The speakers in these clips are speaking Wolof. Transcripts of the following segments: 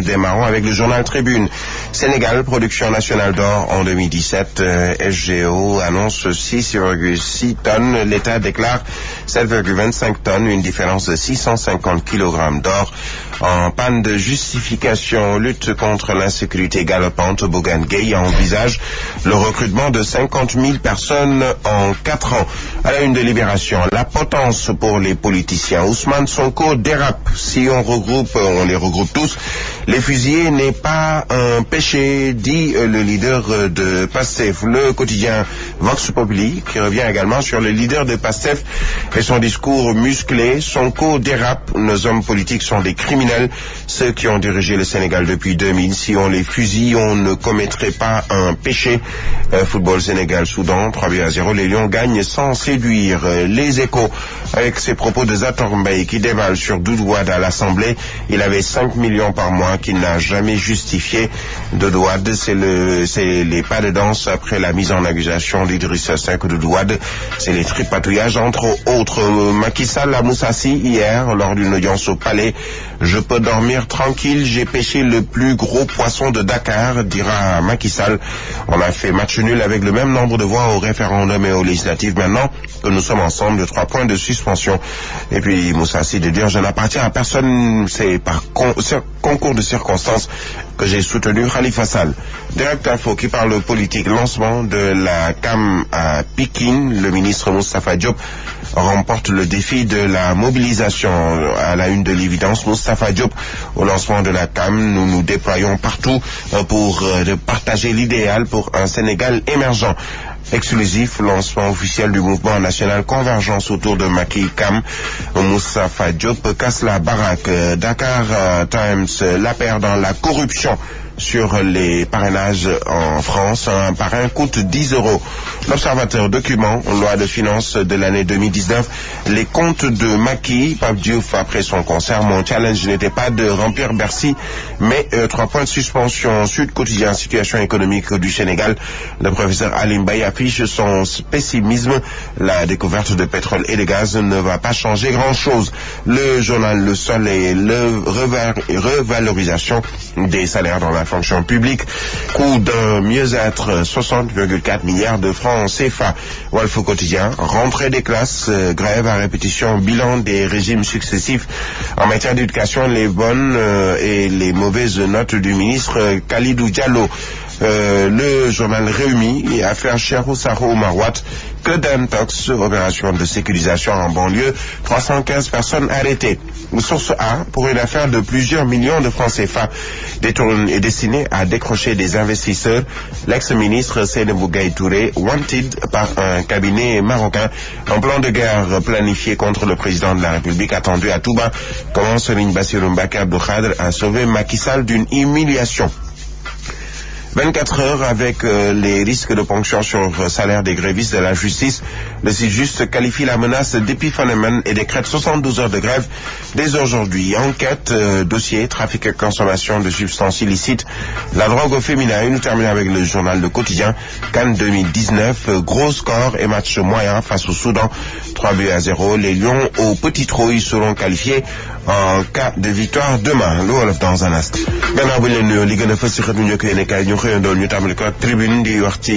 démarrons avec le journal Tribune. Sénégal, production nationale d'or en 2017. SGO annonce 6,6 tonnes. L'État déclare 7,25 tonnes, une différence de 650 kg d'or. En panne de justification, lutte contre l'insécurité galopante, Bougane Gueye envisage le recrutement de 50 000 personnes en 4 ans. À la une de Libération, la potence pour les politiciens. Ousmane Sonko dérape. Si on les regroupe tous. Les fusillés n'est pas un péché, dit le leader de PASTEF. Le quotidien Vox Populi, qui revient également sur le leader de PASTEF et son discours musclé. Sonko dérape. Nos hommes politiques sont des criminels. Ceux qui ont dirigé le Sénégal depuis 2000. Si on les fusille, on ne commettrait pas un péché. Football Sénégal-Soudan, 3-0. Les Lions gagnent sans séduire. Les Échos, avec ses propos de Zator Mbaye qui dévale sur Doudou Wade à l'Assemblée. Il avait 5 millions par mois qu'il n'a jamais justifié. Doudou Wade, c'est les pas de danse après la mise en accusation d'Idrissa Seck. Doudou Wade, c'est les tripatouillages entre autres. Macky Sall à Moussassi hier lors d'une audience au palais. Je peux dormir tranquille, j'ai pêché le plus gros poisson de Dakar, dira Macky Sall. On a fait match nul avec le même nombre de voix au référendum et aux législatives. Maintenant que nous sommes ensemble, de 3 points de suspension. Et puis Moussassi de dire je n'appartiens à personne, c'est par concours de circonstances que j'ai soutenu Khalifa Sall. Direct Info qui parle politique, lancement de la CAM à Pékin. Le ministre Moustapha Diop remporte le défi de la mobilisation. À la une de l'évidence, Moustapha Diop, au lancement de la CAM, nous nous déployons partout pour partager l'idéal pour un Sénégal émergent. Exclusif, lancement officiel du mouvement national Convergence autour de Macky Cam. Moustapha Diop casse la baraque. Dakar Times, la paire dans la corruption sur les parrainages en France. Un parrain coûte 10 €. L'Observateur, document, loi de finances de l'année 2019. Les comptes de Macky, Pape Diouf après son concert. Mon challenge n'était pas de remplir Bercy, mais 3 points de suspension. Sud Quotidien, situation économique du Sénégal. Le professeur Alim Baye affiche son pessimisme. La découverte de pétrole et de gaz ne va pas changer grand-chose. Le journal Le Soleil, revalorisation des salaires dans la fonction publique, coût d'un mieux-être 60,4 milliards de francs CFA. Walf Quotidien, rentrée des classes, grève à répétition, bilan des régimes successifs. En matière d'éducation, les bonnes et les mauvaises notes du ministre Khalidou Diallo. Le journal Réumi, affaire Cherou Sarou Marouat, que d'intox, opération de sécurisation en banlieue, 315 personnes arrêtées. Source A, pour une affaire de plusieurs millions de francs CFA, est destinée à décrocher des investisseurs. L'ex-ministre Seynabou Gaye Touré, wanted par un cabinet marocain. Un plan de guerre planifié contre le président de la République attendu à Touba. Comment Serigne Bassirou Mbacké Abdou Khadre a sauvé Macky Sall d'une humiliation. 24 heures avec les risques de ponction sur salaire des grévistes de la justice. Le site Juste qualifie la menace d'épiphénomène et décrète 72 heures de grève dès aujourd'hui. Enquête, dossier, trafic et consommation de substances illicites. La drogue au féminin. Nous terminons avec le journal Le Quotidien. CAN 2019, gros score et match moyen face au Soudan. 3-0. Les Lions au petit trou, ils seront qualifiés en cas de victoire demain. Loolu dans un instant. Gannaaw bu leen nuyoo li gën a fës ci xët ñu njëkk yéen kay ñu xëyandoon ñu tàmbali ko ak tribune di wax ci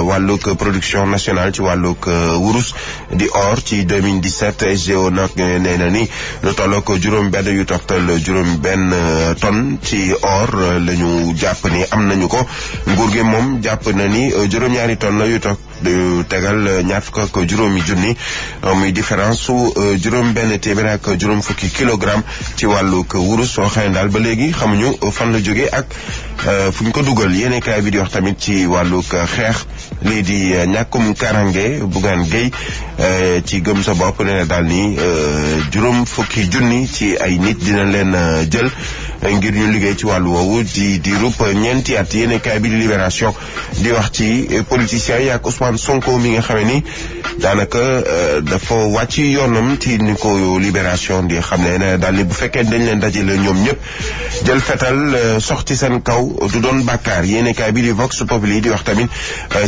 wàllug production nationale ci wàllug wurus di or ci 2017. SGO nag nee na ni lu tollook juróom-benn yu toftal juróom-benn tonne ci or la ñu jàpp ni am nañu ko. Nguur gi moom jàpp na ni juróom-ñaari tonne la yu tegal ñaar fukk ak juróomi junni muy différence su juróom-benn téeméer ak juróom fukki kilogramme ci wàllug wurus soo xëy daal ba léegi xamuñu fan la jógee ak fu ñu ko dugal. Yéene kaay bi di wax tamit ci wàllug xeex lii di ñàkkum karange. Bougane Gueye ci gëm sa bopp nee na daal ni juróom fukki junni ci ay nit dina leen jël ngir ñu liggéey ci wàllu woowu di rup ñeenti at. Yéene kaay bi di Libération di wax ci politiciens yi ak Ousmane Sonko mi nga xamee ni daanaka dafa wàcc yoonam ci ni ko Libération di xam ne daal bu fekkee dañ leen dajale ñoom ñëpp jël fetal soxti seen kaw du doon bàkkaar. Yéene kaay bi di Vox Populi di wax tamit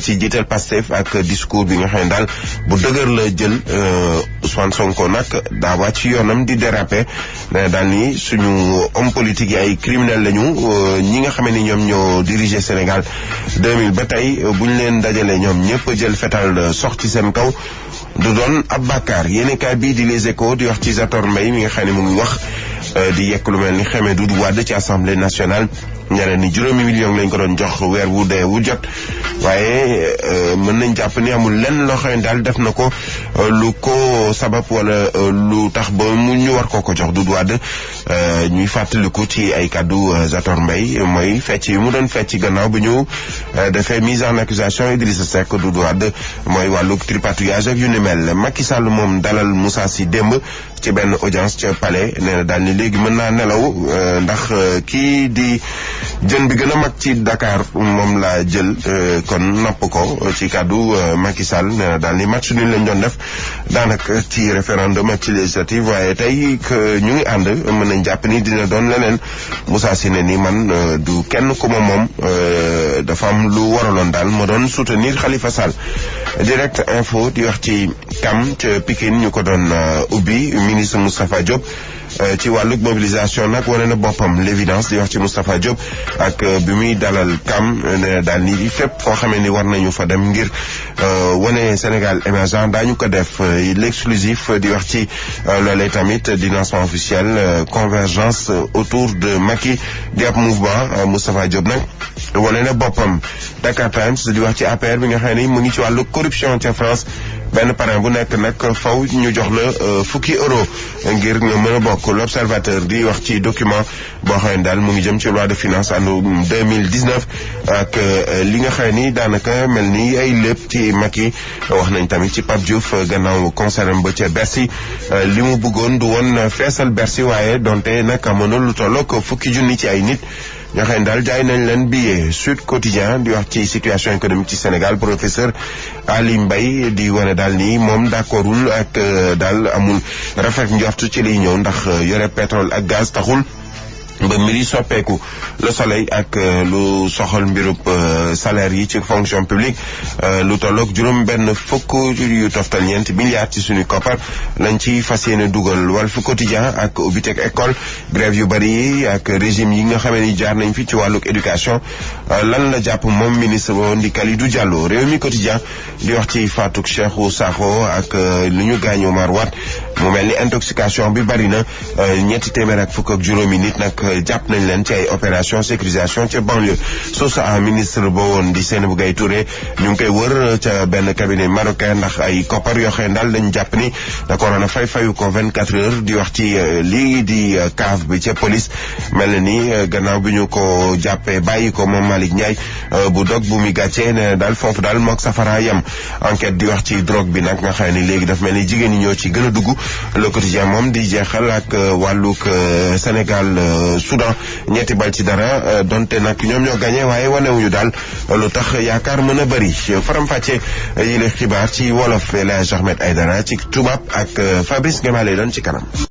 ci jiital Pastef ak discours bi nga xam ne daal bu dëgër la jël Ousmane Sonko nag daa wàcc yoonam di déraper ne daal ni suñu homme politique yi ay criminel lañu ñi nga xam ni ñoom ñoo diriger Sénégal 2000 ba tey buñ leen dajale ñoom ñëpp jël fetal sox ci seen kaw du doon ab bàkkaar yéenekaay bii di Les Échos di wax ci Zator Mbaye mi nga xam ne mu ngi wax di yekk lu mel ni xeme Doudou Wade ci Assemblée nationale ñeneen ni 5 millions lañ ko doon jox weer wu dee wu jot waaye mën nañ jàpp ni amul lenn loo xam ne daal def na ko lu ko sabab wala lu tax ba mu ñu war ko jox Doudou Wade ñuy fàttaliku ci ay kàddu Zator Mbaye mooy fecc yi mu doon fecc gannaaw bi ñu defee mise en accusation Idrissa Seck Doudou Wade mooy wàllu tripatouillage ak yu ni mel Macky Sall moom dalal Moussa Sy démb ci benn audience ca palais nee na daal ni léegi mën naa nelaw ndax kii di jën bi gën a mag ci Dakar moom laa jël kon napp ko ci kàddu Macky Sall nee na daal ni match nul lañ doon def daanaka ci référendum ak ci législative waaye tey ñu ngi ànd mën nañ jàpp ni dina doon leneen Moussa Sy ne ni man du kenn ku ma moom dafa am lu waraloon daal ma doon soutenir Khalifa Sall direct info di wax ci CAM ca Pikine ñu ko doon ubbi ministre Moustapha Diop ci wàllug mobilisation nag wane na boppam l'évidence di wax ci Moustapha Diop ak bi muy dalal CAM ne daal ni fépp foo xamee ni war nañu fa dem ngir wane Sénégal émergent daañu ko def l'exclusif di wax ci loolee tamit di lancement officiel convergence autour de Macky di ab mouvement Moustapha Diop nag wane na boppam Dakar Times di wax ci APR bi nga xam ne mu ngi ci wàllu corruption ca France benn parrain bu nekk nag faw ñu jox la fukki euro ngir nga mën a bokk l'observateur di wax ci document boo xam ne daal mu ngi jëm ci loi de finance annu 2019 ak li nga xam ni daanaka mel ni ay lépp ci Macky wax nañ tamit ci Pape Diouf gannaaw concert ba ca Bercy li mu bëggoon du woon feesal Bercy waaye donte nag amoon na lu tollook fukki junni ci ay nit ñoo xam ne daal jaay nañ leen billet. Sud Quotidien di wax ci situation économique ci Sénégal professeur Ali Mbaye di wane daal ni moom d'accordul ak daal amul rafet njort ci liy ñëw ndax yore pétrole ak gaz taxul ba mbiri soppeeku. Le Soleil ak lu soxal mbirub salaire yi ci fonction publique lu tolloog juróom benn fukk yu toftal ñeent milliards ci suñu koppar lañ ci fas yéene dugal. Walf Quotidien ak ubbiteg école grève yu bari yi ak régime yi nga xamee ni jaar nañ fi ci wàlluk éducation lan la jàpp moom ministre bo ndi Kalidou Diallo. Rewmi Quotidien di wax ci faatuk Cheikhou Sakho ak lu ñu gaañ Omar Wade mu mel ni intoxication bi bari na 200 ak fukk ak juróomi nit nag jàpp nañ leen ci ay opération sécurisation ca banlieue. source a ministre ba woon di Seynabou Gaye Touré ñu ngi koy wër ca benn cabinet marocain ndax ay koppar yoo xam ne daal dañ jàpp ni da ko waroon a fayu ko 24 heures di wax ci lii di cave bi ca police mel na ni gannaaw bi ñu ko jàppee bàyyi ko moom Malick Ndiaye bu dog bu muy gàccee ne daal foofu daal mook safara yam. Enquête di wax ci drogue bi nag nga xam ne léegi daf mel ni jigéen ñi ñoo ci gën a dugg. Le Quotidien moom di jeexal ak wàllug Sénégal Soudan 2 bal ci dara donte nag ñoom ñoo gagné waaye wanewuñu daal lu tax yaakaar mën a bëri faram-fàcce yi la xibaar ci wolof El Hadj Ahmed Aïdara ci tubaab ak Fabrice Ngema lay doon ci kanam.